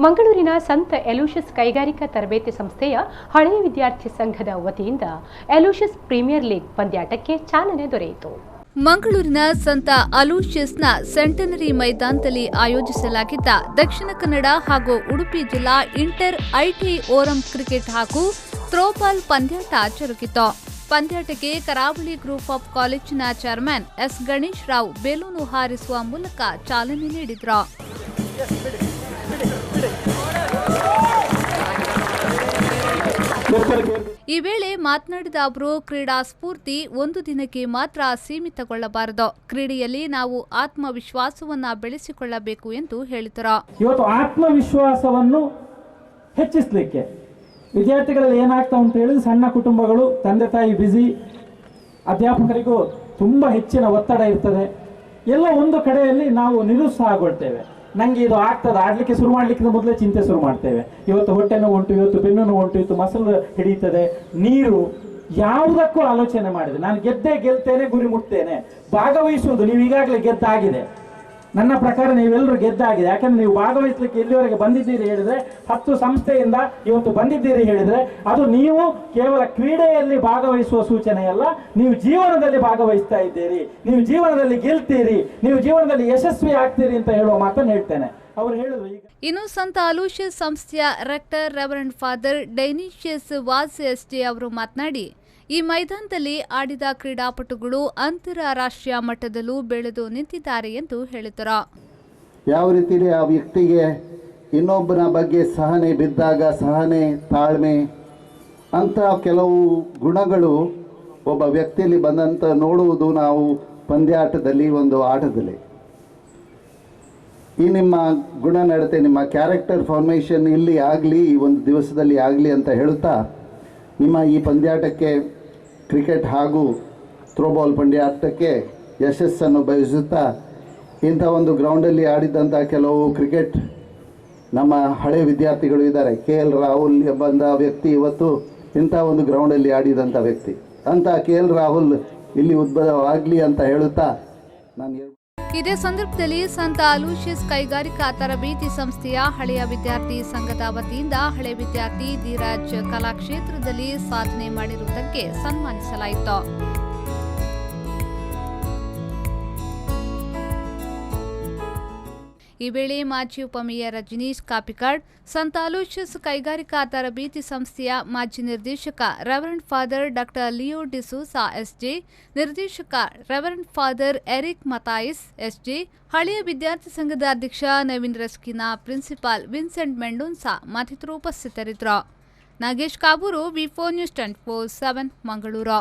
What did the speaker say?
ಮಂಗಳೂರಿನ ಸಂತ ಎಲೂಷಿಯಸ್ ಕೈಗಾರಿಕಾ ತರಬೇತಿ ಸಂಸ್ಥೆಯ ಹಳೆಯ ವಿದ್ಯಾರ್ಥಿ ಸಂಘದ ವತಿಯಿಂದ ಎಲೂಷಿಯಸ್ ಪ್ರೀಮಿಯರ್ ಲೀಗ್ ಪಂದ್ಯಾಟಕ್ಕೆ ಚಾಲನೆ ದೊರೆಯಿತು. ಮಂಗಳೂರಿನ ಸಂತ ಅಲೂಷಿಯಸ್ನ ಸೆಂಟನರಿ ಮೈದಾನದಲ್ಲಿ ಆಯೋಜಿಸಲಾಗಿದ್ದ ದಕ್ಷಿಣ ಕನ್ನಡ ಹಾಗೂ ಉಡುಪಿ ಜಿಲ್ಲಾ ಇಂಟರ್ ಐಟಿಐ ಓರಂ ಕ್ರಿಕೆಟ್ ಹಾಗೂ ಥ್ರೋಬಾಲ್ ಪಂದ್ಯಾಟ ಜರುಗಿತು. ಪಂದ್ಯಾಟಕ್ಕೆ ಕರಾವಳಿ ಗ್ರೂಪ್ ಆಫ್ ಕಾಲೇಜಿನ ಚೇರ್ಮನ್ ಎಸ್ ಗಣೇಶ್ ರಾವ್ ಬೇಲೂನು ಹಾರಿಸುವ ಮೂಲಕ ಚಾಲನೆ ನೀಡಿದರು. ಈ ವೇಳೆ ಮಾತನಾಡಿದ ಅವರು, ಕ್ರೀಡಾ ಸ್ಫೂರ್ತಿ ಒಂದು ದಿನಕ್ಕೆ ಮಾತ್ರ ಸೀಮಿತಗೊಳ್ಳಬಾರದು. ಕ್ರೀಡೆಯಲ್ಲಿ ನಾವು ಆತ್ಮವಿಶ್ವಾಸವನ್ನ ಬೆಳೆಸಿಕೊಳ್ಳಬೇಕು ಎಂದು ಹೇಳಿದರು. ಇವತ್ತು ಆತ್ಮವಿಶ್ವಾಸವನ್ನು ಹೆಚ್ಚಿಸಲಿಕ್ಕೆ ವಿದ್ಯಾರ್ಥಿಗಳಲ್ಲಿ ಏನಾಗ್ತಾ ಅಂತ ಹೇಳಿದ್ರೆ, ಸಣ್ಣ ಕುಟುಂಬಗಳು, ತಂದೆ ತಾಯಿ ಬಿಸಿ, ಅಧ್ಯಾಪಕರಿಗೂ ತುಂಬ ಹೆಚ್ಚಿನ ಒತ್ತಡ ಇರ್ತದೆ. ಎಲ್ಲ ಒಂದು ಕಡೆಯಲ್ಲಿ ನಾವು ನಿರುತ್ಸಾಹಗೊಳ್ತೇವೆ. ನಂಗೆ ಇದು ಆಗ್ತದೆ, ಆಡ್ಲಿಕ್ಕೆ ಶುರು ಮಾಡ್ಲಿಕ್ಕಿಂತ ಮೊದಲೇ ಚಿಂತೆ ಶುರು ಮಾಡ್ತೇವೆ. ಇವತ್ತು ಹೊಟ್ಟೆ ನೋವು ಉಂಟು, ಇವತ್ತು ಬೆನ್ನು ನೋವು ಉಂಟು, ಇವತ್ತು ಮಸಲು ಹಿಡಿಯುತ್ತದೆ, ನೀರು, ಯಾವುದಕ್ಕೂ ಆಲೋಚನೆ ಮಾಡಿದೆ. ನಾನು ಗೆಲ್ತೇನೆ, ಗುರಿ ಮುಟ್ತೇನೆ. ಭಾಗವಹಿಸುವುದು, ನೀವು ಈಗಾಗಲೇ ಗೆದ್ದಾಗಿದೆ. ನನ್ನ ಪ್ರಕಾರ ನೀವೆಲ್ಲರೂ ಗೆದ್ದಾಗಿದೆ. ಯಾಕಂದ್ರೆ ನೀವು ಭಾಗವಹಿಸಲಿಕ್ಕೆ ಎಲ್ಲಿವರೆಗೆ ಬಂದಿದ್ದೀರಿ ಹೇಳಿದ್ರೆ, 10 ಸಂಸ್ಥೆಯಿಂದ ಇವತ್ತು ಬಂದಿದ್ದೀರಿ ಹೇಳಿದ್ರೆ, ಅದು ನೀವು ಕೇವಲ ಕ್ರೀಡೆಯಲ್ಲಿ ಭಾಗವಹಿಸುವ ಸೂಚನೆಯಲ್ಲ, ನೀವು ಜೀವನದಲ್ಲಿ ಭಾಗವಹಿಸ್ತಾ ಇದ್ದೀರಿ, ನೀವು ಜೀವನದಲ್ಲಿ ಗೆಲ್ತೀರಿ, ನೀವು ಜೀವನದಲ್ಲಿ ಯಶಸ್ವಿ ಆಗ್ತೀರಿ ಅಂತ ಹೇಳುವ ಮಾತನ್ನು ಹೇಳ್ತೇನೆ. ಅವರು ಹೇಳಿದ್ರು. ಇನ್ನು ಸಂತ ಅಲೂಷಿಯಸ್ ಸಂಸ್ಥೆಯ rector reverend father Dionysius Vaz SJ ಅವರು ಮಾತನಾಡಿ, ಈ ಮೈದಾನದಲ್ಲಿ ಆಡಿದ ಕ್ರೀಡಾಪಟುಗಳು ಅಂತಾರಾಷ್ಟ್ರೀಯ ಮಟ್ಟದಲ್ಲೂ ಬೆಳೆದು ನಿಂತಿದ್ದಾರೆ ಎಂದು ಹೇಳಿದರು. ಯಾವ ರೀತಿಯಲ್ಲಿ ಆ ವ್ಯಕ್ತಿಗೆ ಇನ್ನೊಬ್ಬನ ಬಗ್ಗೆ ಸಹನೆ ಬಿದ್ದಾಗ ಸಹನೆ, ತಾಳ್ಮೆ ಅಂತ ಕೆಲವು ಗುಣಗಳು ಒಬ್ಬ ವ್ಯಕ್ತಿಯಲ್ಲಿ ಬಂದಂತ ನೋಡುವುದು ನಾವು ಪಂದ್ಯಾಟದಲ್ಲಿ, ಒಂದು ಆಟದಲ್ಲಿ. ಈ ನಿಮ್ಮ ಗುಣನಡತೆ, ನಿಮ್ಮ ಕ್ಯಾರೆಕ್ಟರ್ ಫಾರ್ಮೇಷನ್ ಇಲ್ಲಿ ಆಗಲಿ, ಈ ಒಂದು ದಿವಸದಲ್ಲಿ ಆಗಲಿ ಅಂತ ಹೇಳುತ್ತಾ, ನಿಮ್ಮ ಈ ಪಂದ್ಯಾಟಕ್ಕೆ, ಕ್ರಿಕೆಟ್ ಹಾಗೂ ಥ್ರೋಬಾಲ್ ಪಂದ್ಯಾಟಕ್ಕೆ ಯಶಸ್ಸನ್ನು ಬಯಸುತ್ತಾ, ಇಂಥ ಒಂದು ಗ್ರೌಂಡಲ್ಲಿ ಆಡಿದಂಥ ಕೆಲವು ಕ್ರಿಕೆಟ್ ನಮ್ಮ ಹಳೆಯ ವಿದ್ಯಾರ್ಥಿಗಳು ಇದ್ದಾರೆ. KL ರಾಹುಲ್ ಎಂಬಂಥ ವ್ಯಕ್ತಿ ಇವತ್ತು ಇಂಥ ಒಂದು ಗ್ರೌಂಡಲ್ಲಿ ಆಡಿದಂಥ ವ್ಯಕ್ತಿ. ಅಂಥ KL ರಾಹುಲ್ ಇಲ್ಲಿ ಉದ್ಭವವಾಗಲಿ ಅಂತ ಹೇಳುತ್ತಾ ನಾನು. ಇದೇ ಸಂದರ್ಭದಲ್ಲಿ ಸಂತ ಅಲೂಷಿಯಸ್ ಕೈಗಾರಿಕಾ ತರಬೇತಿ ಸಂಸ್ಥೆಯ ಹಳೆಯ ವಿದ್ಯಾರ್ಥಿ ಸಂಘದ ವತಿಯಿಂದ ಹಳೆಯ ವಿದ್ಯಾರ್ಥಿ ಧೀರಾಜ್ ಕಲಾಕ್ಷೇತ್ರದಲ್ಲಿ ಸಾಧನೆ ಮಾಡಿರುವುದಕ್ಕೆ ಸನ್ಮಾನಿಸಲಾಯಿತು. ಈ ವೇಳೆ ಮಾಜಿ ಉಪಮೇಯರ್ ರಜನೀಶ್ ಕಾಪಿಕಾಡ್, ಸಂತ ಅಲೂಷಿಯಸ್ ಕೈಗಾರಿಕಾ ತರಬೇತಿ ಸಂಸ್ಥೆಯ ಮಾಜಿ ನಿರ್ದೇಶಕ reverend father doctor Leo D'Souza SJ, ನಿರ್ದೇಶಕ reverend father Eric Mathias SJ, ಹಳೆಯ ವಿದ್ಯಾರ್ಥಿ ಸಂಘದ ಅಧ್ಯಕ್ಷ ನವೀನ್ ರಸ್ಕಿನಾ, ಪ್ರಿನ್ಸಿಪಾಲ್ ವಿನ್ಸೆಂಟ್ ಮೆಂಡೋನ್ಸಾ ಮತ್ತಿತರರು ಉಪಸ್ಥಿತರಿದ್ದರು. Nagesh Kaburu, V4 News 24/7 Mangaluru.